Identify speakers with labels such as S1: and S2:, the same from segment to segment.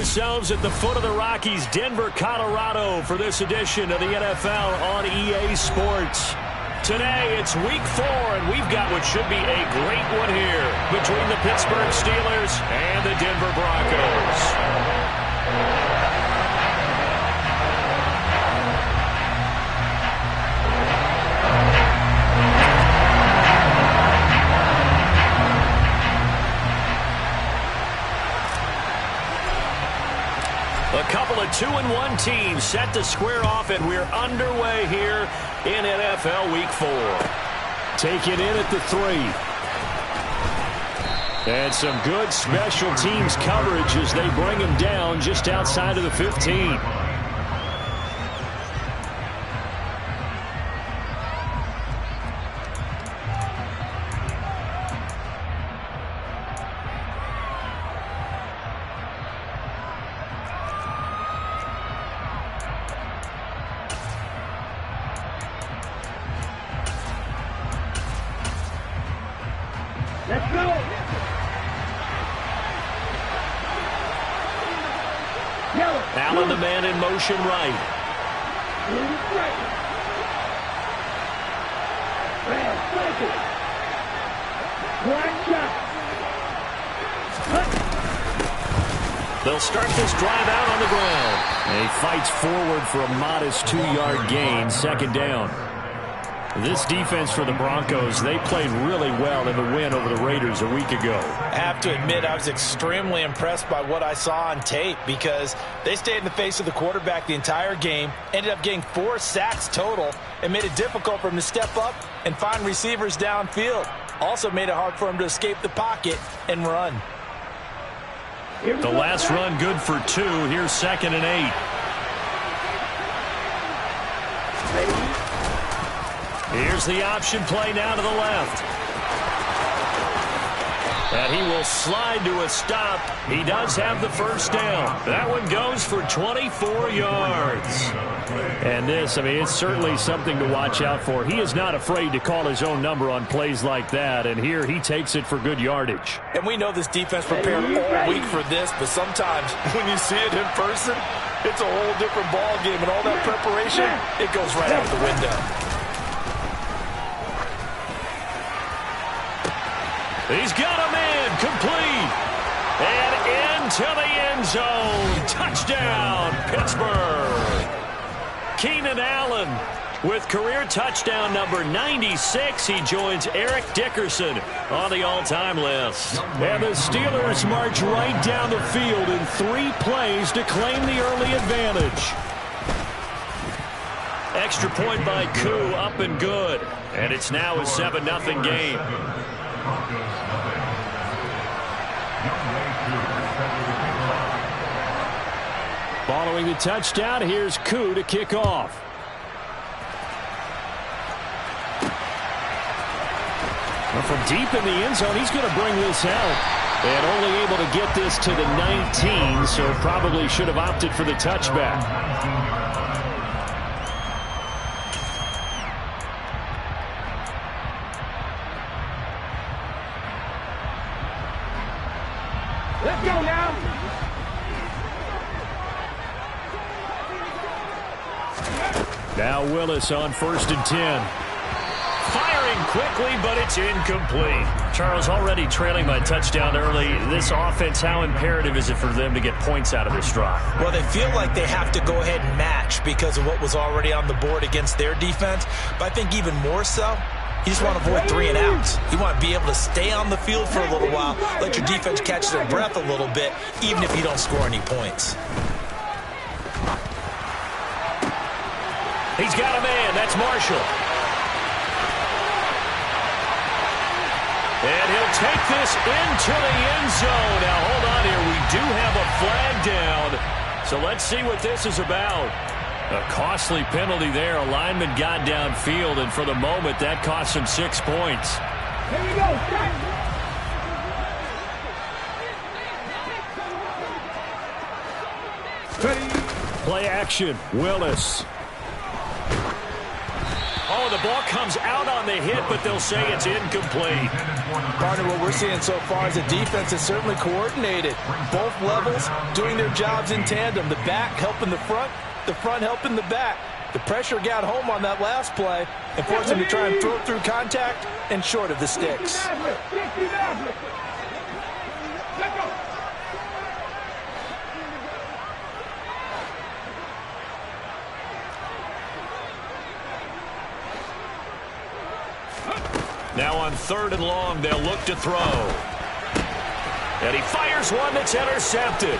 S1: ourselves at the foot of the Rockies, Denver, Colorado, for this edition of the NFL on EA Sports. Today, it's Week 4, and we've got what should be a great one here between the Pittsburgh Steelers and the Denver Broncos. A couple of 2-1 teams set to square off, and we're underway here in NFL Week 4. Taken in at the 3. And some good special teams coverage as they bring him down just outside of the 15.
S2: Let's go!
S1: Allen, the man in motion right. They'll start this drive out on the ground. And he fights forward for a modest 2-yard gain, 2nd down. This defense for the Broncos, they played really well in the win over the Raiders a week ago.
S3: I have to admit, I was extremely impressed by what I saw on tape because they stayed in the face of the quarterback the entire game, ended up getting 4 sacks total, and made it difficult for him to step up and find receivers downfield. Also made it hard for him to escape the pocket and run.
S1: The last run good for 2. Here's 2nd and 8. Here's the option play now to the left. And he will slide to a stop. He does have the 1st down. That one goes for 24 yards. And this, it's certainly something to watch out for. He is not afraid to call his own number on plays like that. And here he takes it for good yardage.
S3: And we know this defense prepared all week for this, but sometimes when you see it in person, it's a whole different ball game. And all that preparation, it goes right out the window.
S1: He's got a man complete. And into the end zone. Touchdown, Pittsburgh. Keenan Allen with career touchdown number 96. He joins Eric Dickerson on the all-time list. And the Steelers march right down the field in 3 plays to claim the early advantage. Extra point by Koo, up and good. And it's now a 7-0 game. Following the touchdown, here's Koo to kick off. Well, from deep in the end zone, he's going to bring this out. And only able to get this to the 19, so probably should have opted for the touchback.
S2: Let's go now.
S1: Now Willis on 1st and 10. Firing quickly, but it's incomplete. Charles, already trailing by touchdown early. This offense, how imperative is it for them to get points out of this drive?
S3: Well, they feel like they have to go ahead and match because of what was already on the board against their defense. But I think even more so, you just want to avoid 3 and outs. You want to be able to stay on the field for a little while, let your defense catch their breath a little bit, even if you don't score any points.
S1: He's got a man. That's Marshall. And he'll take this into the end zone. Now, hold on here. We do have a flag down. So let's see what this is about. A costly penalty there. A lineman got downfield, and for the moment, that cost him 6 points.
S2: Here we go.
S1: Play action. Willis. Oh, the ball comes out on the hit, but they'll say it's incomplete.
S3: Partner, what we're seeing so far is the defense is certainly coordinated. Both levels doing their jobs in tandem. The back helping the front helping the back. The pressure got home on that last play and forced them to try and throw through contact and short of the sticks.
S1: Now on 3rd and long, they'll look to throw. And he fires one that's intercepted.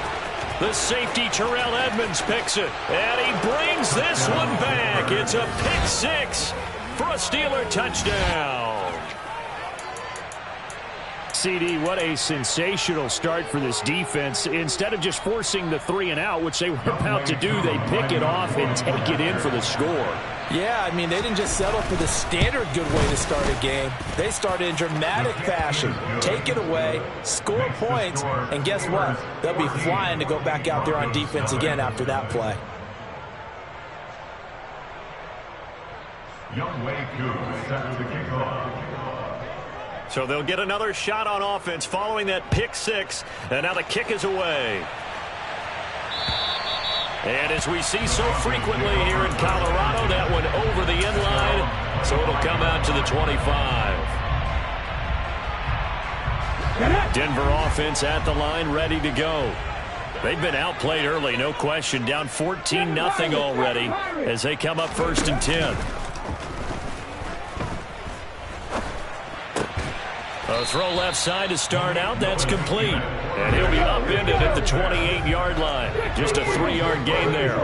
S1: The safety, Terrell Edmonds, picks it. And he brings this one back. It's a pick 6 for a Steeler touchdown. CD, what a sensational start for this defense. Instead of just forcing the 3 and out, which they were about to do, they pick it off and take it in for the score.
S3: Yeah, I mean, they didn't just settle for the standard good way to start a game. They started in dramatic fashion. Take it away, score points, and guess what? They'll be flying to go back out there on defense again after that play.
S1: So they'll get another shot on offense following that pick 6, and now the kick is away. And as we see so frequently here in Colorado, that one over the end line, so it'll come out to the 25. Denver offense at the line, ready to go. They've been outplayed early, no question, down 14-0 already as they come up 1st and 10. A throw left side to start out. That's complete. And he'll be upended at the 28-yard line. Just a 3-yard gain there.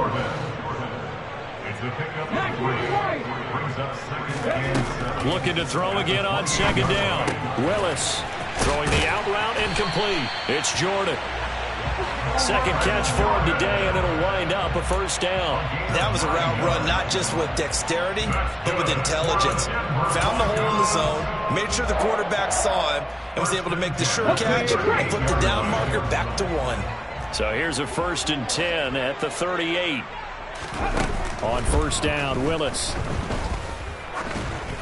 S1: Looking to throw again on 2nd down. Willis throwing the out route incomplete. It's Jordan. Second catch for him today, and it'll wind up a 1st down.
S3: That was a route run not just with dexterity, but with intelligence. Found the hole in the zone, made sure the quarterback saw him, and was able to make the sure catch and flip the down marker back to 1.
S1: So here's a 1st and 10 at the 38. On 1st down, Willis.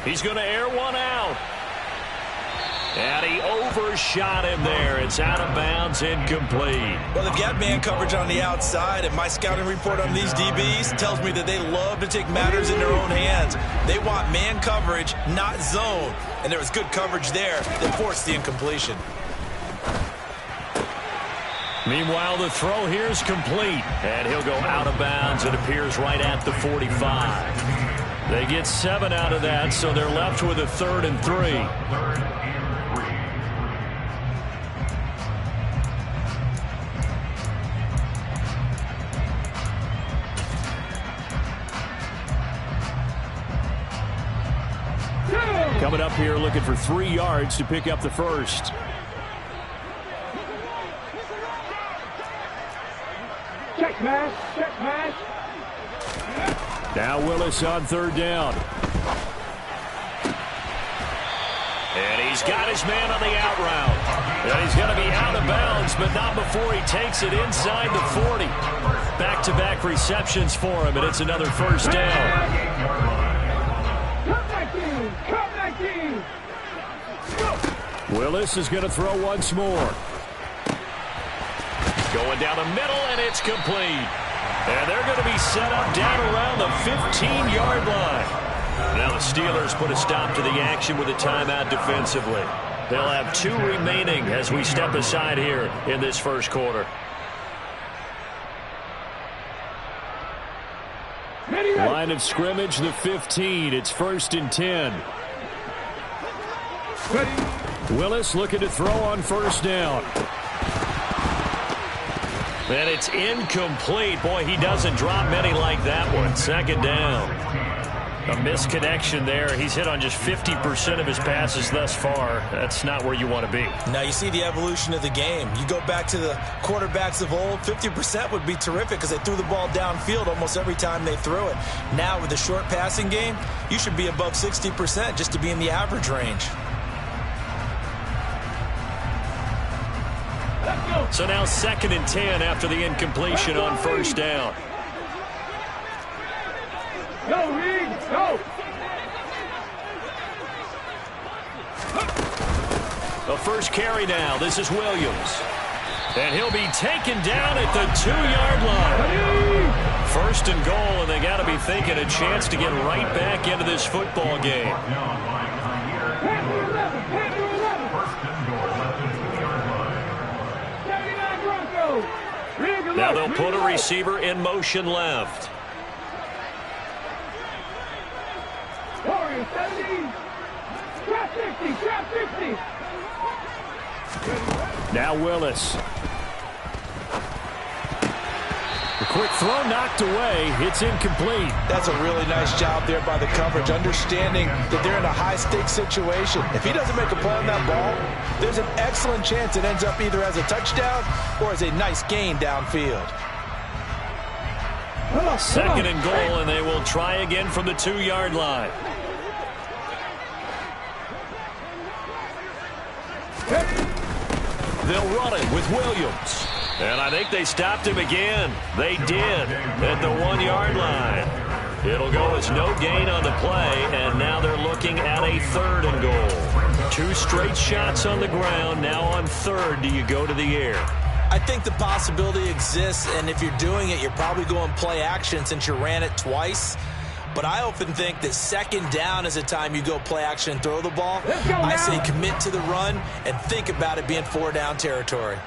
S1: He's going to air one out. And he overshot him there. It's out of bounds, incomplete.
S3: Well, they've got man coverage on the outside, and my scouting report on these DBs tells me that they love to take matters in their own hands. They want man coverage, not zone. And there was good coverage there that forced the incompletion.
S1: Meanwhile, the throw here is complete. And he'll go out of bounds. It appears right at the 45. They get 7 out of that, so they're left with a 3rd and 3. Coming up here looking for 3 yards to pick up the 1st.
S2: Check smash, check smash.
S1: Now Willis on 3rd down. And he's got his man on the out route. And he's going to be out of bounds, but not before he takes it inside the 40. Back-to-back receptions for him, and it's another 1st down. Willis is going to throw once more. Going down the middle, and it's complete. And they're going to be set up down around the 15-yard line. Now the Steelers put a stop to the action with a timeout defensively. They'll have 2 remaining as we step aside here in this 1st quarter. Line of scrimmage, the 15. It's 1st and 10. Willis looking to throw on 1st down. And it's incomplete. Boy, he doesn't drop many like that one. 2nd down. A misconnection there. He's hit on just 50% of his passes thus far. That's not where you want to be.
S3: Now you see the evolution of the game. You go back to the quarterbacks of old, 50% would be terrific because they threw the ball downfield almost every time they threw it. Now with the short passing game, you should be above 60% just to be in the average range.
S1: So now 2nd and 10 after the incompletion on 1st down.
S2: Go, Reed, go!
S1: first carry now. This is Williams. And he'll be taken down at the 2-yard line. First and goal, and they got to be thinking a chance to get right back into this football game. Now they'll put a receiver in motion left. Now Willis. The quick throw knocked away. It's incomplete.
S3: That's a really nice job there by the coverage, understanding that they're in a high-stakes situation. If he doesn't make a play on that ball, there's an excellent chance it ends up either as a touchdown or as a nice gain downfield.
S1: Second and goal, and they will try again from the 2-yard line. They'll run it with Williams. And I think they stopped him again. They did at the 1-yard line. It'll go as no gain on the play, and now they're looking at a 3rd and goal. 2 straight shots on the ground. Now on 3rd, do you go to the air?
S3: I think the possibility exists, and if you're doing it, you're probably going play action since you ran it twice. But I often think that 2nd down is a time you go play action and throw the ball. I say commit to the run and think about it being 4-down territory.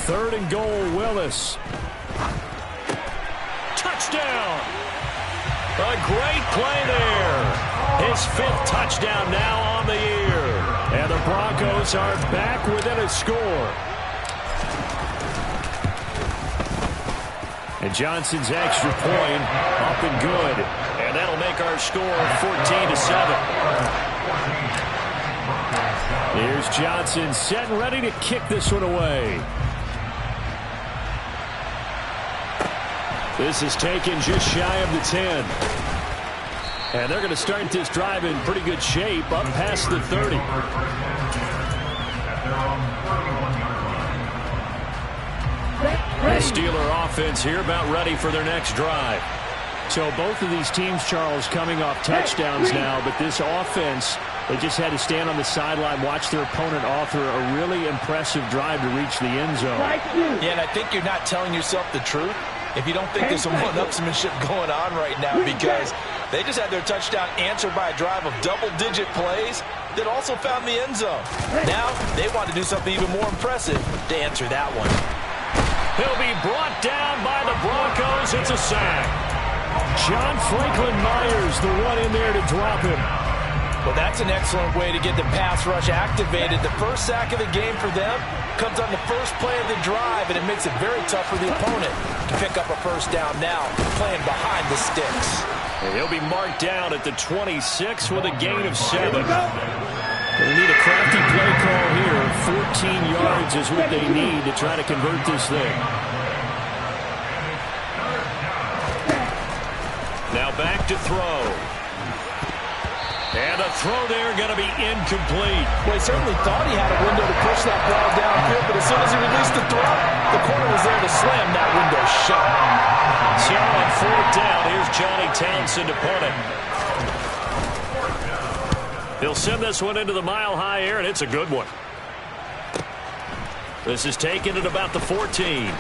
S1: 3rd and goal, Willis. Touchdown! A great play there. His 5th touchdown now on the year. And the Broncos are back within a score. And Johnson's extra point up and good. And that'll make our score 14-7. Here's Johnson set and ready to kick this one away. This is taken just shy of the 10. And they're going to start this drive in pretty good shape up past the 30. The Steeler offense here about ready for their next drive. So both of these teams, Charles, coming off touchdowns now, but this offense, they just had to stand on the sideline, watch their opponent author a really impressive drive to reach the end zone.
S3: Yeah, and I think you're not telling yourself the truth if you don't think there's some one-upsmanship going on right now, because they just had their touchdown answered by a drive of double-digit plays that also found the end zone. Now they want to do something even more impressive to answer that one.
S1: He'll be brought down by the Broncos. It's a sack. John Franklin Myers, the one in there to drop him.
S3: Well, that's an excellent way to get the pass rush activated. The first sack of the game for them comes on the first play of the drive, and it makes it very tough for the opponent to pick up a first down now, playing behind the sticks.
S1: And he'll be marked down at the 26 with a gain of 7. They need a crafty play call here. 14 yards is what they need to try to convert this thing. Now back to throw. And the throw there going to be incomplete.
S3: Well, he certainly thought he had a window to push that ball downfield, but as soon as he released the throw, the corner was there to slam that window shut.
S1: So on 4th down, here's Johnny Townsend to punt it. He'll send this one into the mile-high air, and it's a good one. This is taken at about the 14.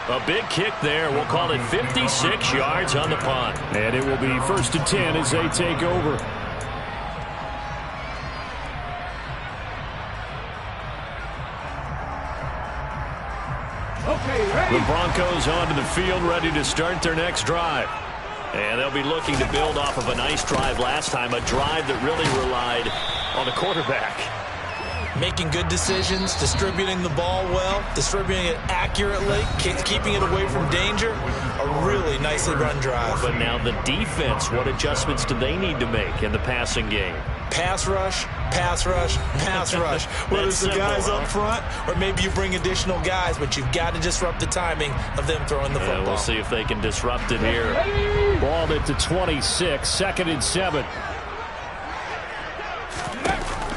S1: A big kick there. We'll call it 56 yards on the punt. And it will be 1st and 10 as they take over. The Broncos onto the field, ready to start their next drive. And they'll be looking to build off of a nice drive last time, a drive that really relied on the quarterback.
S3: Making good decisions, distributing the ball well, distributing it accurately, keeping it away from danger. A really nicely run drive.
S1: But now the defense, what adjustments do they need to make in the passing game?
S3: Pass rush, pass rush, pass rush. Whether it's the guys up front or maybe you bring additional guys, but you've got to disrupt the timing of them throwing the football.
S1: We'll see if they can disrupt it here. Ball at the 26, 2nd and 7.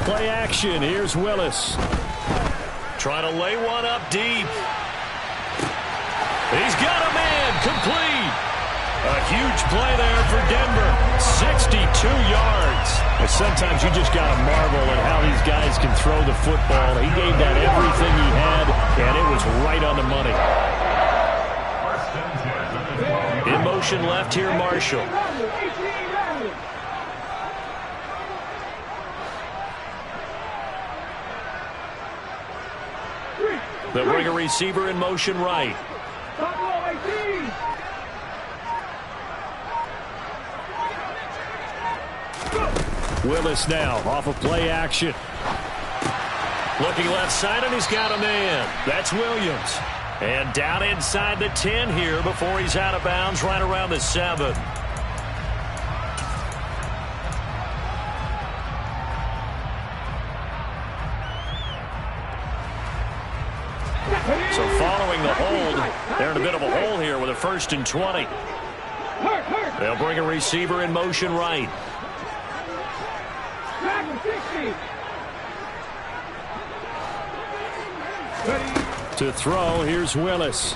S1: Play action. Here's Willis. Trying to lay one up deep. He's got a man. Complete. A huge play there for Denver. 62 yards. And sometimes you just got to marvel at how these guys can throw the football. He gave that everything he had, and it was right on the money. In motion left here, Marshall. They'll bring a receiver in motion right. Willis now off of play action. Looking left side, and he's got a man. That's Williams. And down inside the 10 here before he's out of bounds right around the 7. So following the hold, they're in a bit of a hole here with a 1st and 20. They'll bring a receiver in motion right. To throw, here's Willis.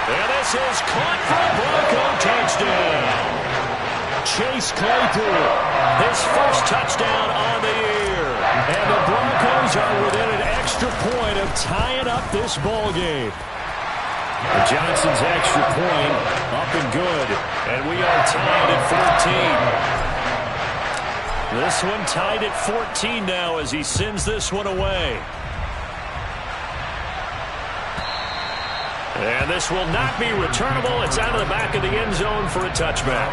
S1: And this is caught for a Bronco touchdown. Chase Claypool, his first touchdown on the year. And the Broncos are within an extra point of tying up this ball game. Johnson's extra point up and good. And we are tied at 14. This one tied at 14 now as he sends this one away. And this will not be returnable. It's out of the back of the end zone for a touchback.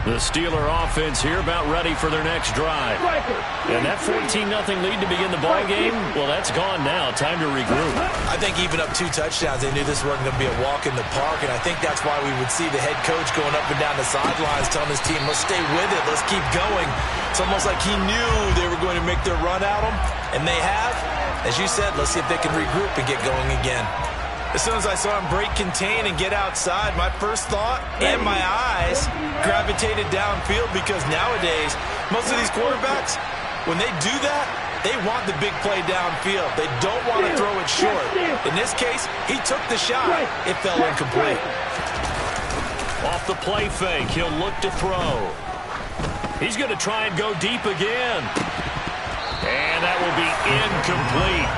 S1: The Steeler offense here about ready for their next drive. And that 14-0 lead to begin the ball game, well, that's gone now. Time to regroup.
S3: I think even up 2 touchdowns, they knew this wasn't going to be a walk in the park, and I think that's why we would see the head coach going up and down the sidelines telling his team, let's stay with it, let's keep going. It's almost like he knew they were going to make their run at him, and they have. As you said, let's see if they can regroup and get going again. As soon as I saw him break contain and get outside, my first thought and my eyes gravitated downfield because nowadays, most of these quarterbacks, when they do that, they want the big play downfield. They don't want to throw it short. In this case, he took the shot. It fell incomplete.
S1: Off the play fake, he'll look to throw. He's going to try and go deep again. And that will be incomplete.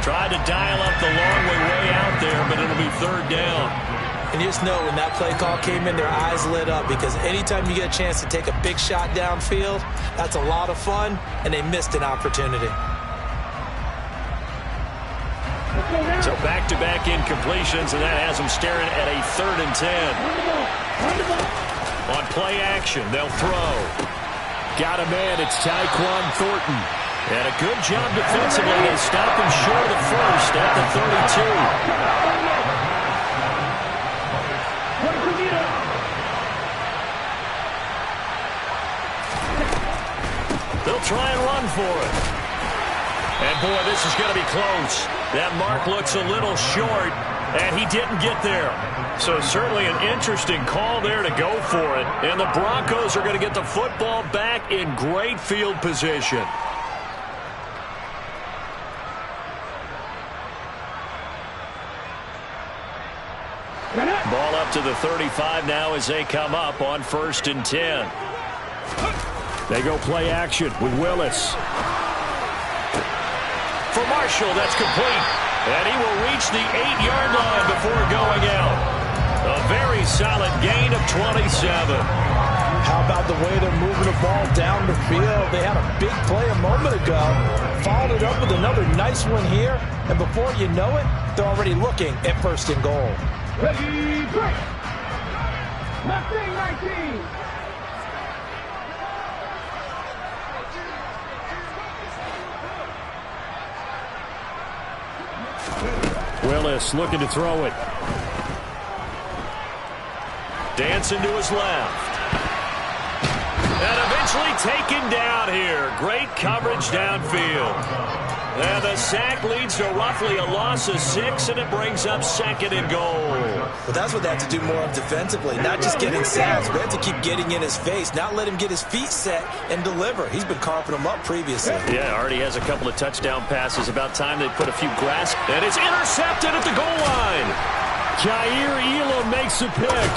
S1: Tried to dial up the long way out there, but it'll be 3rd down.
S3: And you just know when that play call came in, their eyes lit up because anytime you get a chance to take a big shot downfield, that's a lot of fun, and they missed an opportunity.
S1: So back-to-back incompletions, and that has them staring at a 3rd and 10. On play action, they'll throw. Got a man, it's Tyquan Thornton. And a good job defensively. They stop him short of the first at the 32. They'll try and run for it. And, boy, this is going to be close. That mark looks a little short, and he didn't get there. So certainly an interesting call there to go for it. And the Broncos are going to get the football back in great field position. Ball up to the 35 now as they come up on 1st and 10. They go play action with Willis. For Marshall, that's complete. And he will reach the 8-yard line before going out. A very solid gain of 27.
S3: How about the way they're moving the ball down the field? They had a big play a moment ago. Followed it up with another nice one here. And before you know it, they're already looking at 1st and goal.
S2: Ready, break! Left wing, 19!
S1: Willis looking to throw it. Dancing to his left. And eventually taken down here. Great coverage downfield. And the sack leads to roughly a loss of 6, and it brings up 2nd and goal.
S3: Well, that's what they have to do more of defensively, not just getting sacks, but have to keep getting in his face, not let him get his feet set and deliver. He's been carving them up previously.
S1: Yeah, already has a couple of touchdown passes. About time they put a few grass, and it's intercepted at the goal line. Jair Elam makes a pick.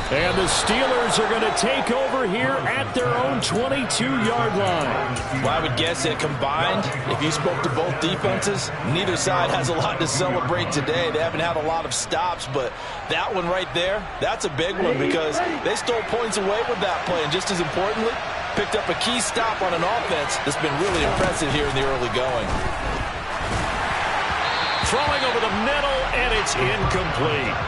S1: And the Steelers are going to take over here at their own 22-yard line.
S3: Well, I would guess that combined, if you spoke to both defenses, neither side has a lot to celebrate today. They haven't had a lot of stops, but that one right there, that's a big one because they stole points away with that play. And just as importantly, picked up a key stop on an offense that's been really impressive here in the early going.
S1: Throwing over the middle, and it's incomplete.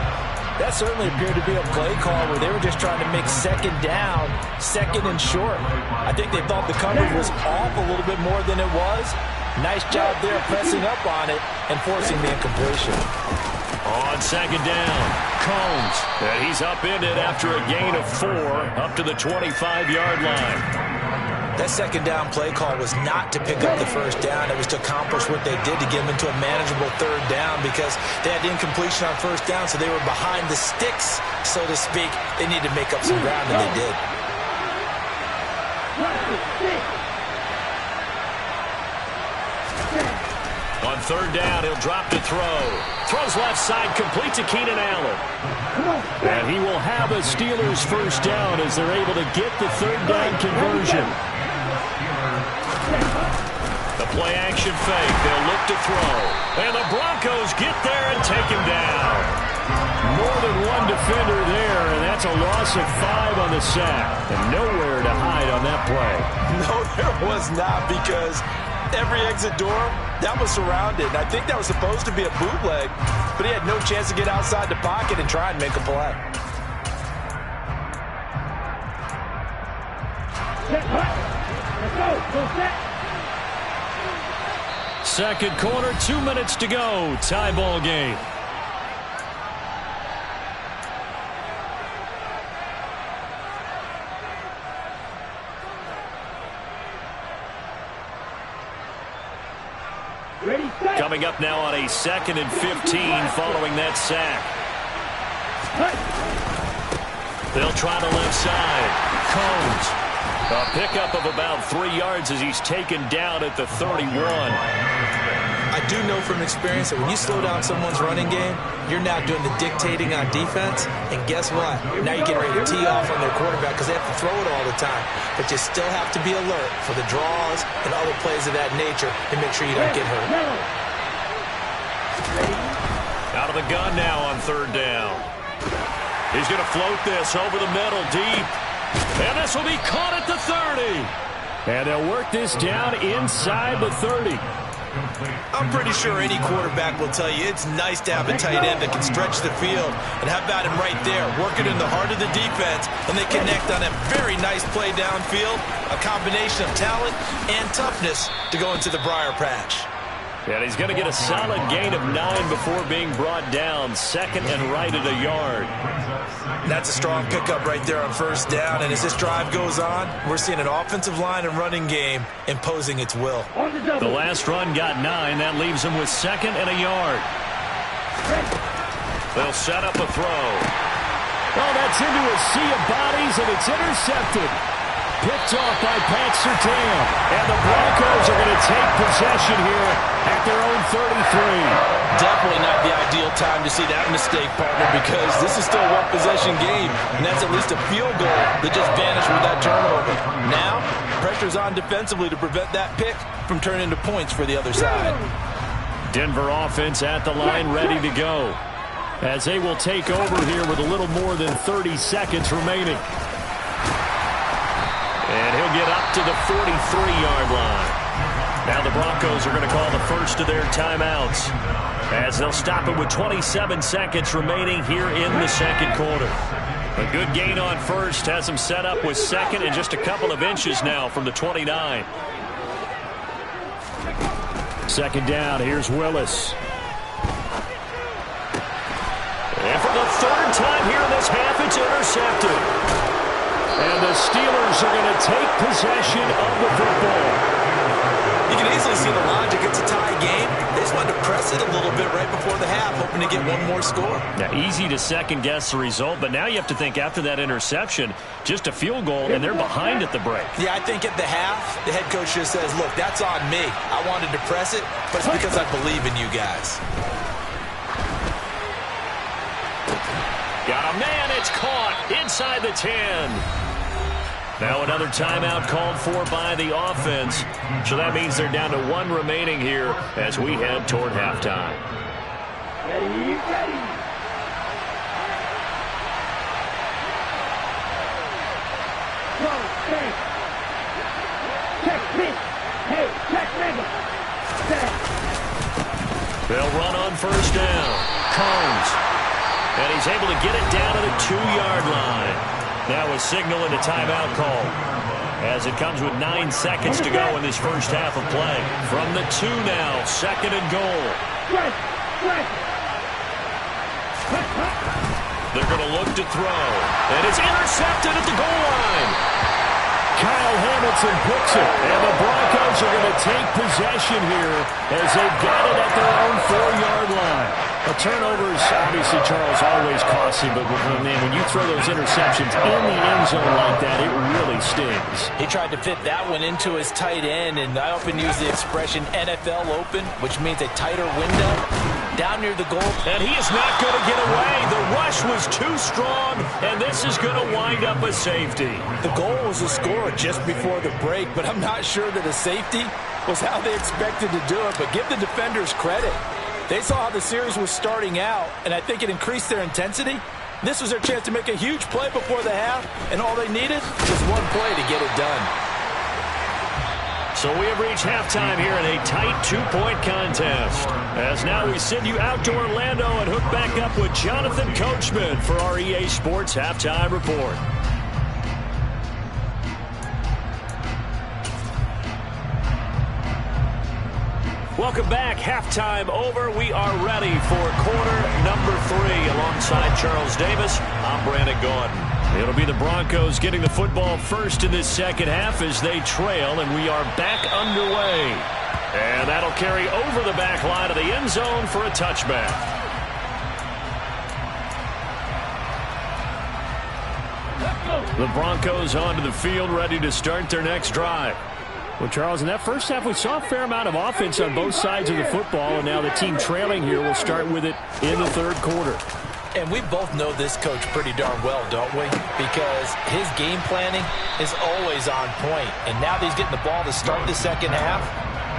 S3: That certainly appeared to be a play call where they were just trying to make 2nd down, 2nd and short. I think they thought the coverage was off a little bit more than it was. Nice job there pressing up on it and forcing the incompletion.
S1: On 2nd down, Combs. And he's upended after a gain of 4 up to the 25-yard line.
S3: That 2nd down play call was not to pick up the 1st down. It was to accomplish what they did to get them into a manageable 3rd down because they had incompletion on 1st down, so they were behind the sticks, so to speak. They needed to make up some ground, and they did.
S1: On 3rd down, he'll drop to throw. Throws left side, complete to Keenan Allen. And he will have a Steelers 1st down as they're able to get the 3rd down conversion. The play action fake. They'll look to throw. And the Broncos get there and take him down. More than one defender there, and that's a loss of 5 on the sack. And nowhere to hide on that play.
S3: No, there was not because every exit door, that was surrounded. I think that was supposed to be a bootleg, but he had no chance to get outside the pocket and try and make a play.
S2: Let's go. Go set.
S1: 2nd quarter, 2 minutes to go. Tie ball game.
S2: Ready, set.
S1: Coming up now on a 2nd and 15 following that sack. They'll try the left side. Combs. A pickup of about 3 yards as he's taken down at the 31.
S3: I do know from experience that when you slow down someone's running game, you're now doing the dictating on defense. And guess what? Now you're getting ready to tee off on their quarterback because they have to throw it all the time. But you still have to be alert for the draws and other plays of that nature and make sure you don't get hurt.
S1: Out of the gun now on 3rd down. He's going to float this over the middle deep. And this will be caught at the 30. And they'll work this down inside the 30.
S3: I'm pretty sure any quarterback will tell you it's nice to have a tight end that can stretch the field. And how about him right there, working in the heart of the defense, and they connect on a very nice play downfield, a combination of talent and toughness to go into the briar patch.
S1: And he's going to get a solid gain of 9 before being brought down. 2nd and right at a yard.
S3: That's a strong pickup right there on 1st down. And as this drive goes on, we're seeing an offensive line and running game imposing its will.
S1: The last run got 9. That leaves him with 2nd and a yard. They'll set up a throw. Oh, that's into a sea of bodies, and it's intercepted. Picked off by Pat Surtain. And the Broncos are going to take possession here at their own 33.
S3: Definitely not the ideal time to see that mistake, partner, because this is still a one-possession game, and that's at least a field goal that just vanished with that turnover. Now, pressure's on defensively to prevent that pick from turning into points for the other side.
S1: Denver offense at the line ready to go as they will take over here with a little more than 30 seconds remaining. And he'll get up to the 43-yard line. Now the Broncos are going to call the first of their timeouts as they'll stop it with 27 seconds remaining here in the 2nd quarter. A good gain on 1st has them set up with 2nd and just a couple of inches now from the 29. 2nd down, here's Willis. And for the 3rd time here in this half, it's intercepted. And the Steelers are going to take possession of the football.
S3: You can easily see the logic. It's a tie game. They just wanted to press it a little bit right before the half, hoping to get one more score.
S1: Now, easy to second-guess the result, but now you have to think after that interception, just a field goal, and they're behind at the break.
S3: Yeah, I think at the half, the head coach just says, look, that's on me. I wanted to press it, but it's because I believe in you guys.
S1: Got a man, it's caught inside the 10. Now another timeout called for by the offense. So that means they're down to one remaining here as we head toward halftime.
S2: Ready, ready. Go, stay. Check pitch. Hey, check nigga. Set.
S1: They'll run on first down. Combs. And he's able to get it down to the 2-yard line. Now a signal and a timeout call as it comes with 9 seconds to go in this first half of play. From the 2 now, 2nd and goal. They're going to look to throw. And it's intercepted at the goal line. Kyle Hamilton picks it. And the Broncos are going to take possession here as they've got it at their own 4-yard line. A turnover is obviously, Charles, always costly, but man, when you throw those interceptions in the end zone like that, it really stings.
S3: He tried to fit that one into his tight end, and I often use the expression NFL open, which means a tighter window down near the goal.
S1: And he is not going to get away. The rush was too strong, and this is going to wind up a safety.
S3: The goal was a score just before the break, but I'm not sure that a safety was how they expected to do it, but give the defenders credit. They saw how the series was starting out, and I think it increased their intensity. This was their chance to make a huge play before the half, and all they needed was one play to get it done.
S1: So we have reached halftime here in a tight 2-point contest. As now we send you out to Orlando and hook back up with Jonathan Coachman for our EA Sports Halftime Report. Welcome back. Halftime over. We are ready for quarter number 3. Alongside Charles Davis, I'm Brandon Gaudin. It'll be the Broncos getting the football first in this second half as they trail, and we are back underway. And that'll carry over the back line of the end zone for a touchback. The Broncos onto the field, ready to start their next drive. Well, Charles, in that first half, we saw a fair amount of offense on both sides of the football, and now the team trailing here will start with it in the third quarter.
S3: And we both know this coach pretty darn well, don't we? Because his game planning is always on point. And now that he's getting the ball to start the second half,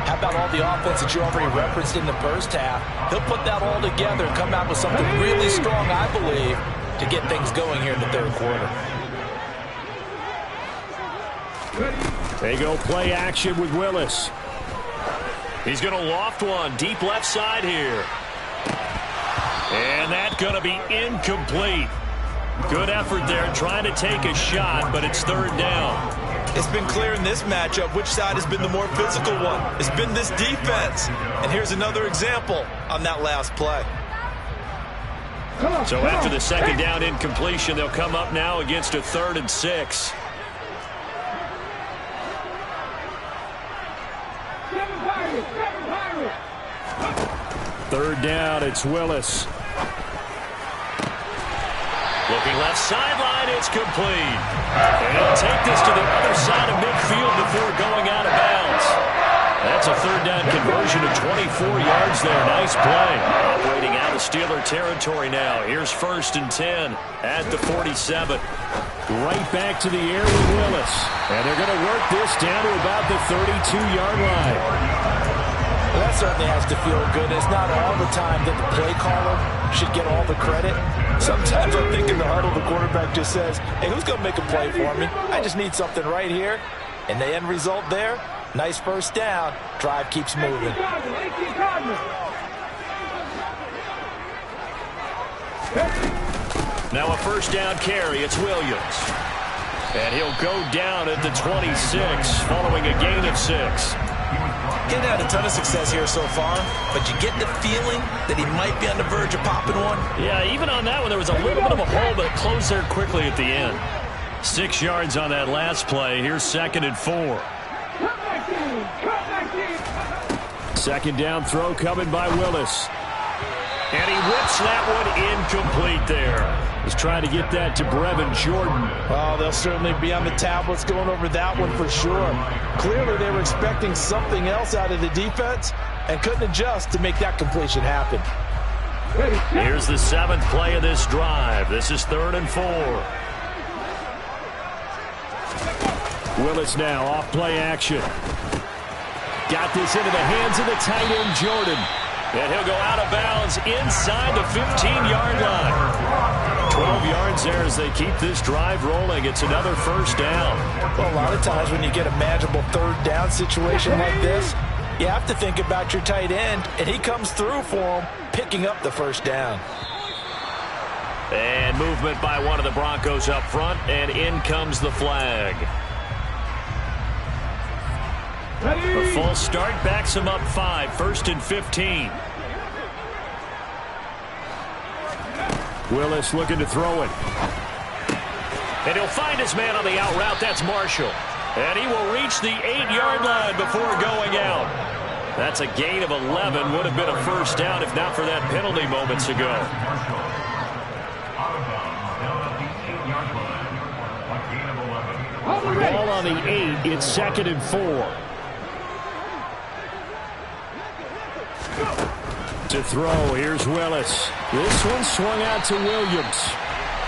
S3: how about all the offense that you already referenced in the first half? He'll put that all together and come out with something really strong, I believe, to get things going here in the third quarter.
S1: They go play action with Willis. He's going to loft one deep left side here. And that's going to be incomplete. Good effort there trying to take a shot, but it's third down.
S3: It's been clear in this matchup which side has been the more physical one. It's been this defense. And here's another example on that last play.
S1: So after the second down incompletion, they'll come up now against a 3rd and 6. Third down, it's Willis. Looking left sideline, it's complete. And he'll take this to the other side of midfield before going out of bounds. That's a third down conversion of 24 yards there. Nice play. Operating out of Steeler territory now. Here's 1st and 10 at the 47. Right back to the air with Willis. And they're going to work this down to about the 32-yard line.
S3: Well, that certainly has to feel good. It's not all the time that the play caller should get all the credit. Sometimes I think in the huddle, the quarterback just says, hey, who's going to make a play for me? I just need something right here. And the end result there, nice first down. Drive keeps moving.
S1: Now a first down carry. It's Williams. And he'll go down at the 26 following a gain of 6.
S3: Getting had a ton of success here so far, but you get the feeling that he might be on the verge of popping one.
S1: Yeah, even on that one, there was a little bit of a hole, but it closed there quickly at the end. 6 yards on that last play. Here's 2nd and 4. Second down throw coming by Willis. And he whips that one incomplete there. He's trying to get that to Brevin Jordan.
S3: Oh, they'll certainly be on the tablets going over that one for sure. Clearly they were expecting something else out of the defense and couldn't adjust to make that completion happen.
S1: Here's the 7th play of this drive. This is 3rd and 4. Willis now off play action. Got this into the hands of the tight end Jordan. And he'll go out of bounds inside the 15-yard line. 12 yards there as they keep this drive rolling. It's another first down.
S3: Well, a lot of times when you get a manageable 3rd down situation like this, you have to think about your tight end, and he comes through for him, picking up the first down.
S1: And movement by one of the Broncos up front, and in comes the flag. A false start backs him up 5, 1st and 15. Willis looking to throw it. And he'll find his man on the out route. That's Marshall. And he will reach the 8-yard line before going out. That's a gain of 11. Would have been a first down if not for that penalty moments ago. Ball on the 8. It's 2nd and 4. To throw, here's Willis. This one swung out to Williams.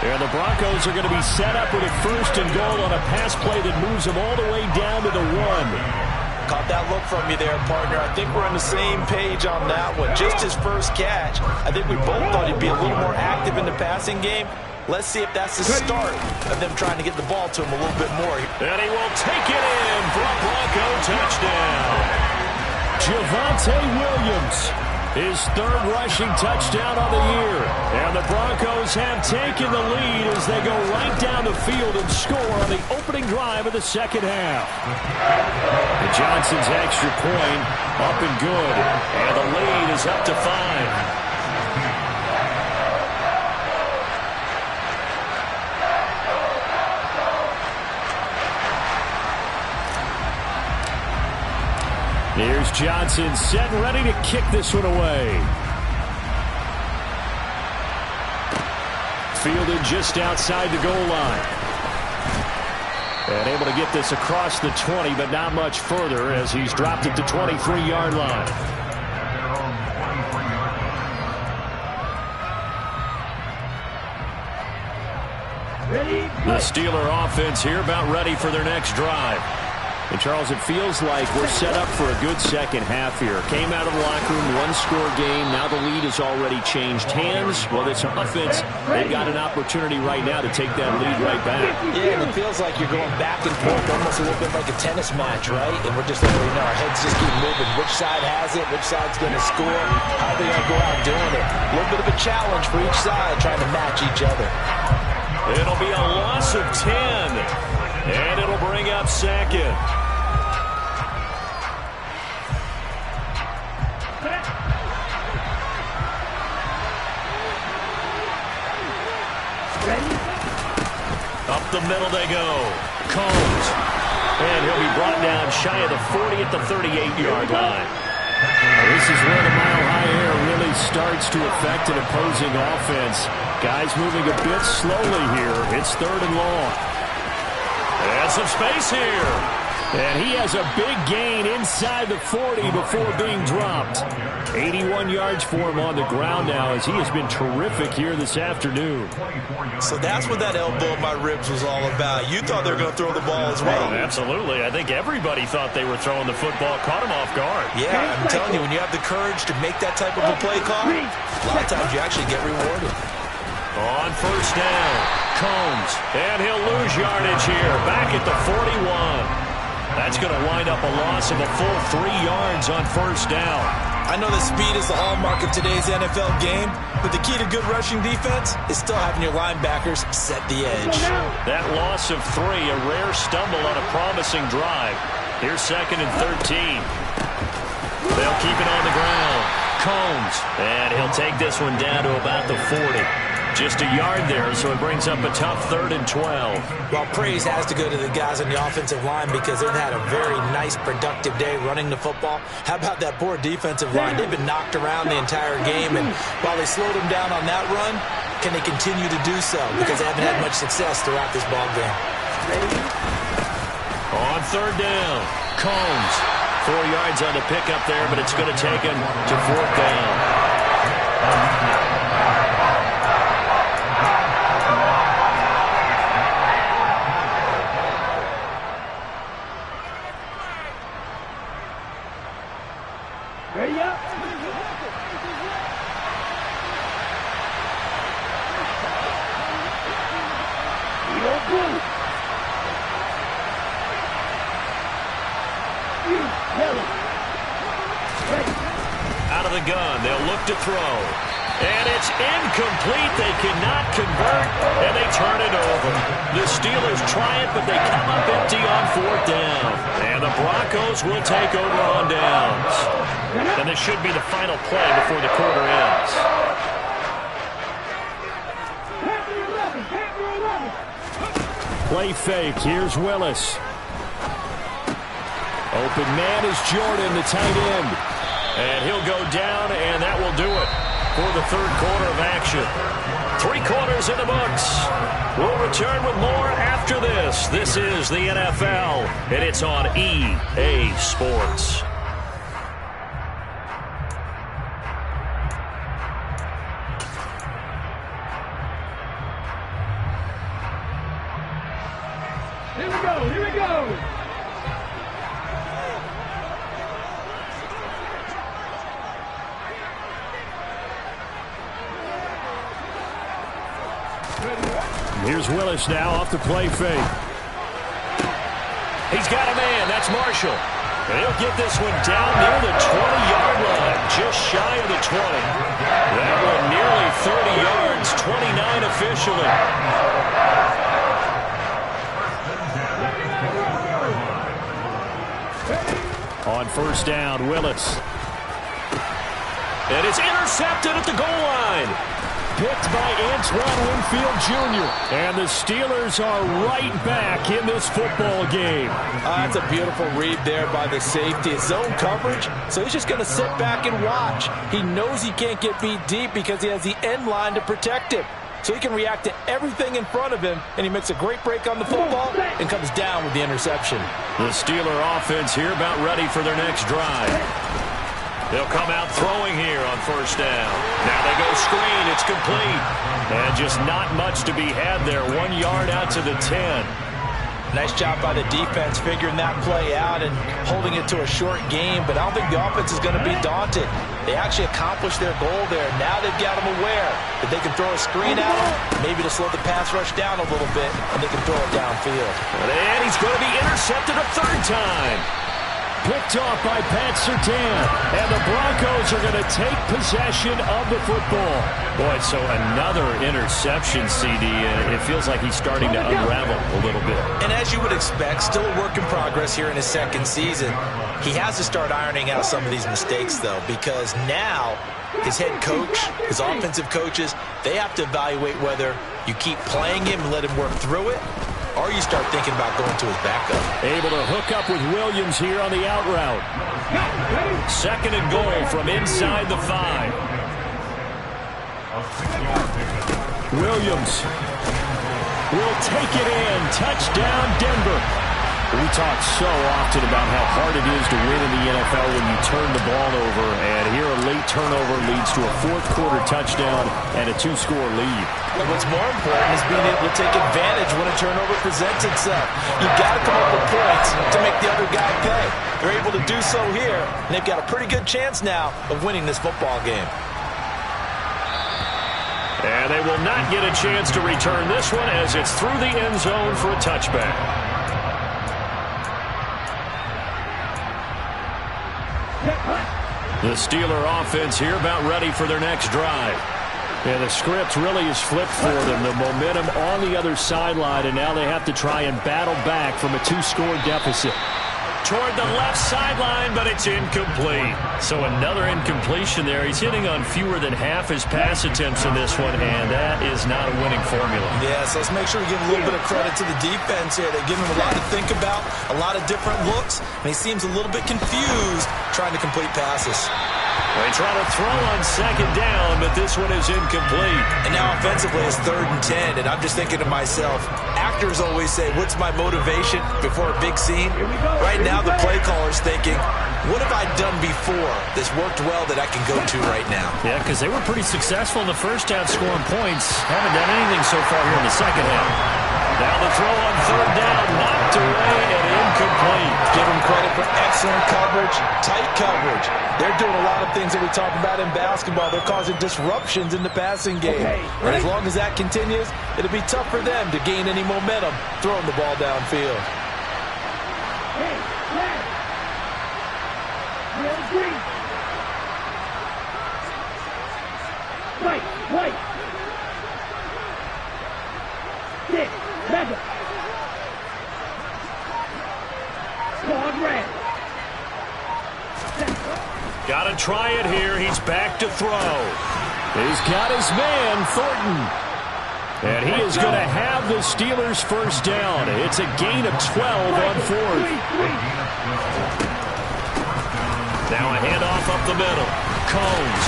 S1: And the Broncos are going to be set up with a 1st and goal on a pass play that moves them all the way down to the 1.
S3: Caught that look from you there, partner. I think we're on the same page on that one. Just his first catch. I think we both thought he'd be a little more active in the passing game. Let's see if that's the start of them trying to get the ball to him a little bit more.
S1: And he will take it in for a Bronco touchdown. Javonte Williams, his 3rd rushing touchdown of the year. And the Broncos have taken the lead as they go right down the field and score on the opening drive of the 2nd half. And Johnson's extra point up and good. And the lead is up to 5. Here's Johnson set and ready to kick this one away. Fielded just outside the goal line. And able to get this across the 20, but not much further as he's dropped it to 23-yard line. The Steeler offense here about ready for their next drive. And, Charles, it feels like we're set up for a good second half here. Came out of the locker room, 1-score game. Now the lead has already changed hands. Well, this offense, they've got an opportunity right now to take that lead right back.
S3: Yeah, and it feels like you're going back and forth almost a little bit like a tennis match, right? And we're just letting you know our heads just keep moving. Which side has it? Which side's going to score? How are they going to go out doing it? A little bit of a challenge for each side trying to match each other.
S1: It'll be a loss of 10. And it'll bring up 2nd. Up the middle they go. Combs. And he'll be brought down shy of the 40 at the 38-yard line. This is where the mile-high air really starts to affect an opposing offense. Guys moving a bit slowly here. It's 3rd and long. And some space here. And he has a big gain inside the 40 before being dropped. 81 yards for him on the ground now as he has been terrific here this afternoon.
S3: So that's what that elbow in my ribs was all about. You thought they were going to throw the ball as well.
S1: Absolutely. I think everybody thought they were throwing the football. Caught him off guard.
S3: Yeah, I'm telling you, when you have the courage to make that type of a play call, a lot of times you actually get rewarded.
S1: On 1st down, Combs. And he'll lose yardage here. Back at the 41. That's going to wind up a loss of a full 3 yards on 1st down.
S3: I know that speed is the hallmark of today's NFL game, but the key to good rushing defense is still having your linebackers set the edge.
S1: That loss of 3, a rare stumble on a promising drive. Here's 2nd and 13. They'll keep it on the ground. Combs, and he'll take this one down to about the 40. Just a yard there, so it brings up a tough 3rd and 12.
S3: Well, praise has to go to the guys on the offensive line because they've had a very nice, productive day running the football. How about that poor defensive line? They've been knocked around the entire game, and while they slowed them down on that run, can they continue to do so? Because they haven't had much success throughout this ball game.
S1: On 3rd down, Combs. 4 yards on the pickup there, but it's going to take him to 4th down.
S2: Ready up.
S1: Out of the gun, they'll look to throw. And it's incomplete. They cannot convert, and they turn it over. The Steelers try it, but they come up empty on 4th down. And the Broncos will take over on downs. And this should be the final play before the quarter ends. Play fake. Here's Willis. Open man is Jordan, the tight end. And he'll go down, and that will do it for the 3rd quarter of action. 3 quarters in the books. We'll return with more after this. This is the NFL, and it's on EA Sports.
S2: Here we go, here we go.
S1: Here's Willis now off the play fake. He's got a man. That's Marshall. And he'll get this one down near the 20-yard line, just shy of the 20. That one nearly 30 yards, 29 officially. On 1st down, Willis. And it's intercepted at the goal line. Picked by Antoine Winfield Jr. And the Steelers are right back in this football game.
S3: That's a beautiful read there by the safety. It's zone coverage, so he's just going to sit back and watch. He knows he can't get beat deep because he has the end line to protect him. So he can react to everything in front of him, and he makes a great break on the football and comes down with the interception.
S1: The Steeler offense here about ready for their next drive. They'll come out throwing here on 1st down. Now they go screen. It's complete. And just not much to be had there. 1 yard out to the 10.
S3: Nice job by the defense figuring that play out and holding it to a short game, but I don't think the offense is going to be daunted. They actually accomplished their goal there. Now they've got them aware that they can throw a screen at them, maybe to slow the pass rush down a little bit, and they can throw it downfield.
S1: And he's going to be intercepted a 3rd time. Picked off by Pat Surtain. And the Broncos are going to take possession of the football. Boy, so another interception, CD. And it feels like he's starting to unravel a little bit.
S3: And as you would expect, still a work in progress here in his 2nd season. He has to start ironing out some of these mistakes, though, because now his head coach, his offensive coaches, they have to evaluate whether you keep playing him and let him work through it, or you start thinking about going to his backup.
S1: Able to hook up with Williams here on the out route. 2nd and goal from inside the 5. Williams will take it in. Touchdown, Denver. We talk so often about how hard it is to win in the NFL when you turn the ball over. And here a late turnover leads to a 4th quarter touchdown and a 2-score lead.
S3: What's more important is being able to take advantage when a turnover presents itself. You've got to come up with points to make the other guy pay. They're able to do so here, and they've got a pretty good chance now of winning this football game.
S1: And they will not get a chance to return this one as it's through the end zone for a touchback. The Steeler offense here about ready for their next drive. And the script really is flipped for them. The momentum on the other sideline, and now they have to try and battle back from a 2-score deficit. toward the left sideline, but it's incomplete. So another incompletion there. He's hitting on fewer than half his pass attempts in this one, and that is not a winning formula.
S3: Yeah, so let's make sure we give a little bit of credit to the defense here. They give him a lot to think about, a lot of different looks, and he seems a little bit confused trying to complete passes.
S1: They try to throw on second down, but this one is incomplete.
S3: And now offensively it's 3rd and 10, and I'm just thinking to myself, actors always say, what's my motivation before a big scene? Right now the play caller's thinking, what have I done before that's worked well that I can go to right now?
S1: Yeah, because they were pretty successful in the first half scoring points. Haven't done anything so far here in the second half. Now the throw on 3rd down, knocked away and incomplete.
S3: Give them credit for excellent coverage, tight coverage. They're doing a lot of things that we talk about in basketball. They're causing disruptions in the passing game. And as long as that continues, it'll be tough for them to gain any momentum throwing the ball downfield.
S2: White. Six. Mega. Squad red.
S1: Got to try it here. He's back to throw. He's got his man, Thornton. And he is going to have the Steelers first down. It's a gain of 12 on 4th. Now a handoff up the middle. Combs.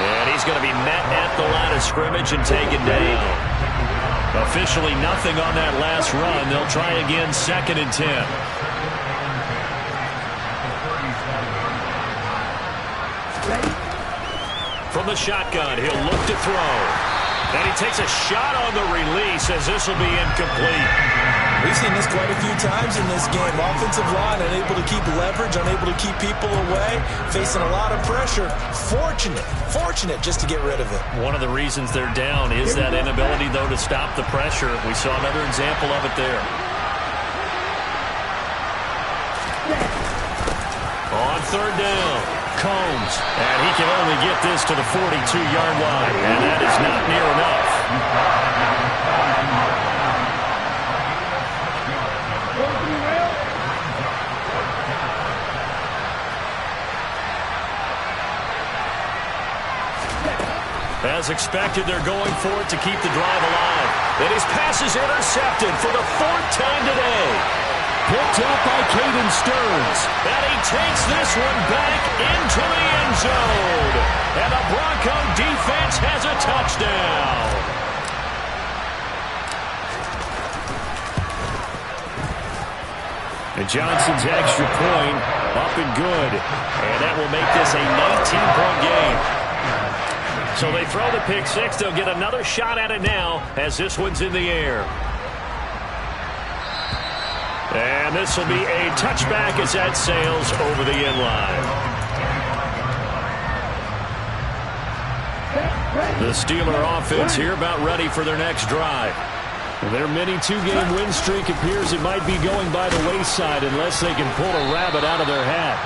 S1: And he's going to be met at the line of scrimmage and taken down. Officially nothing on that last run. They'll try again 2nd and 10. From the shotgun, he'll look to throw. And he takes a shot on the release as this will be incomplete.
S3: We've seen this quite a few times in this game. Offensive line unable to keep leverage, unable to keep people away, facing a lot of pressure. Fortunate just to get rid of it.
S1: One of the reasons they're down is that inability, though, to stop the pressure. We saw another example of it there. On 3rd down, Combs. And he can only get this to the 42-yard line. And that is not near enough. As expected, they're going for it to keep the drive alive. And his pass is intercepted for the 4th time today. Picked up by Caden Stearns. And he takes this one back into the end zone. And the Bronco defense has a touchdown. And Johnson's extra point up and good. And that will make this a 19-point game. So they throw the pick six. They'll get another shot at it now as this one's in the air. And this will be a touchback as that sails over the end line. The Steeler offense here about ready for their next drive. Their mini two-game win streak appears it might be going by the wayside unless they can pull a rabbit out of their hat.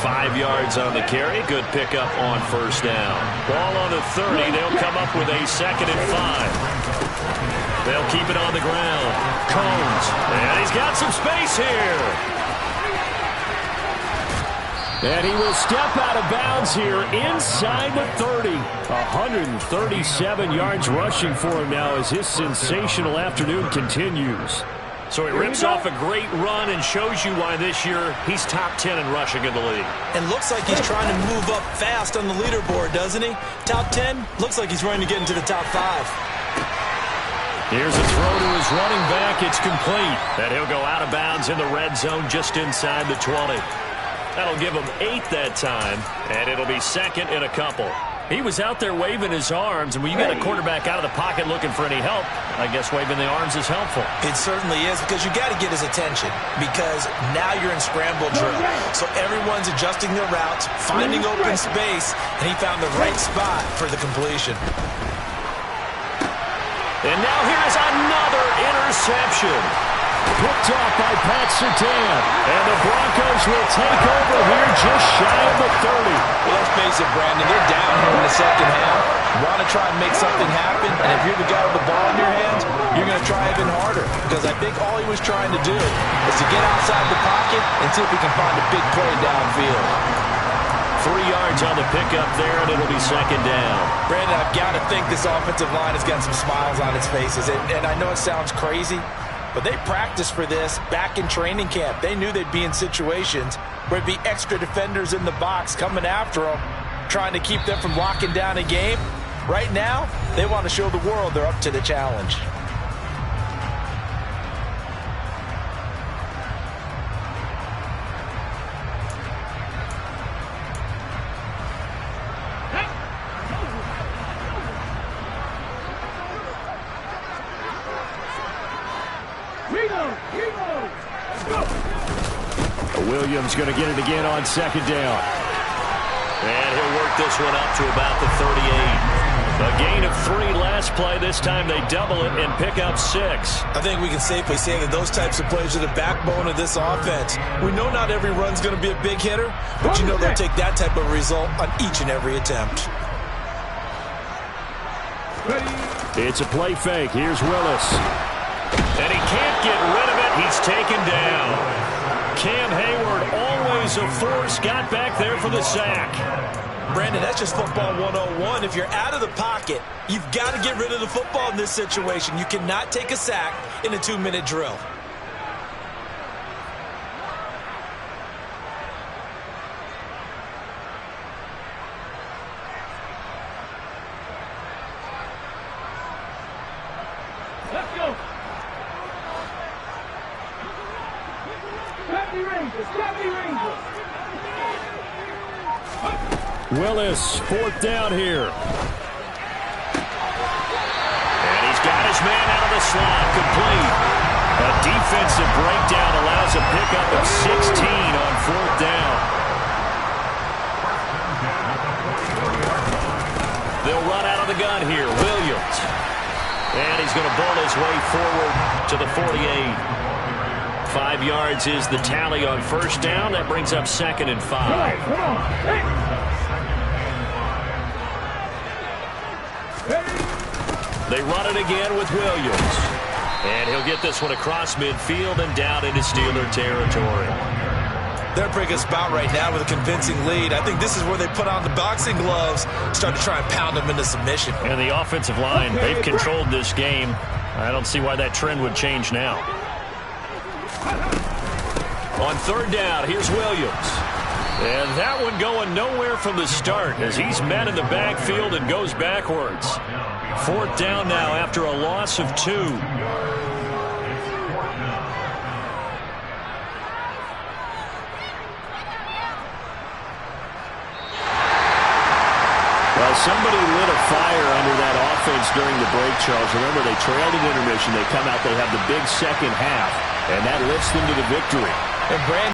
S1: 5 yards on the carry. Good pickup on 1st down. Ball on the 30. They'll come up with a 2nd and 5. They'll keep it on the ground. Combs. And he's got some space here. And he will step out of bounds here inside the 30. 137 yards rushing for him now as his sensational afternoon continues. So he rips off a great run and shows you why this year he's top 10 in rushing in the league.
S3: And looks like he's trying to move up fast on the leaderboard, doesn't he? Top 10, looks like he's running to get into the top 5.
S1: Here's a throw to his running back. It's complete. And he'll go out of bounds in the red zone just inside the 20. That'll give him 8 that time, and it'll be 2nd and a couple. He was out there waving his arms, and when you get a quarterback out of the pocket looking for any help, I guess waving the arms is helpful.
S3: It certainly is, because you got to get his attention, because now you're in scramble drill. So everyone's adjusting their routes, finding open space, and he found the right spot for the completion.
S1: And now here's another interception. Picked off by Pat Surtain. And the Broncos will take over here just shy of the 30.
S3: Well, let's face it, Brandon, they're down here in the second half. You want to try and make something happen, and if you're the guy with the ball in your hands, you're going to try even harder. because I think all he was trying to do is to get outside the pocket and see if he can find a big play downfield.
S1: 3 yards on the pickup there, and it'll be second down.
S3: Brandon, I've got to think this offensive line has got some smiles on its faces. And I know it sounds crazy, but they practiced for this back in training camp. They knew they'd be in situations where there'd be extra defenders in the box coming after them, trying to keep them from locking down a game. Right now, they want to show the world they're up to the challenge.
S1: Williams going to get it again on second down. And he'll work this one up to about the 38. A gain of 3 last play. This time they double it and pick up 6.
S3: I think we can safely say that those types of plays are the backbone of this offense. We know not every run's going to be a big hitter, but you know they'll take that type of result on each and every attempt.
S1: It's a play fake. Here's Willis. And he can't get rid of it. He's taken down. Cam Hayward, always a force, got back there for the sack.
S3: Brandon, that's just football 101. If you're out of the pocket, you've got to get rid of the football in this situation. You cannot take a sack in a 2-minute drill.
S2: Let's go.
S1: Willis, 4th down here. And he's got his man out of the slot, complete. A defensive breakdown allows a pickup of 16 on 4th down. They'll run out of the gun here. Williams. And he's going to bull his way forward to the 48. 5 yards is the tally on 1st down. That brings up 2nd and 5.
S2: Come on.
S1: They run it again with Williams. And he'll get this one across midfield and down into Steeler territory.
S3: They're breaking spout right now with a convincing lead. I think this is where they put on the boxing gloves, start to try and pound them into submission.
S1: And the offensive line, they've controlled this game. I don't see why that trend would change now. On 3rd down, here's Williams. And that one going nowhere from the start as he's met in the backfield and goes backwards. 4th down now after a loss of 2. Well, somebody lit a fire under that offense during the break, Charles. Remember, they trailed at intermission. They come out, they have the big second half, and that lifts them to the victory.
S3: And Brandon,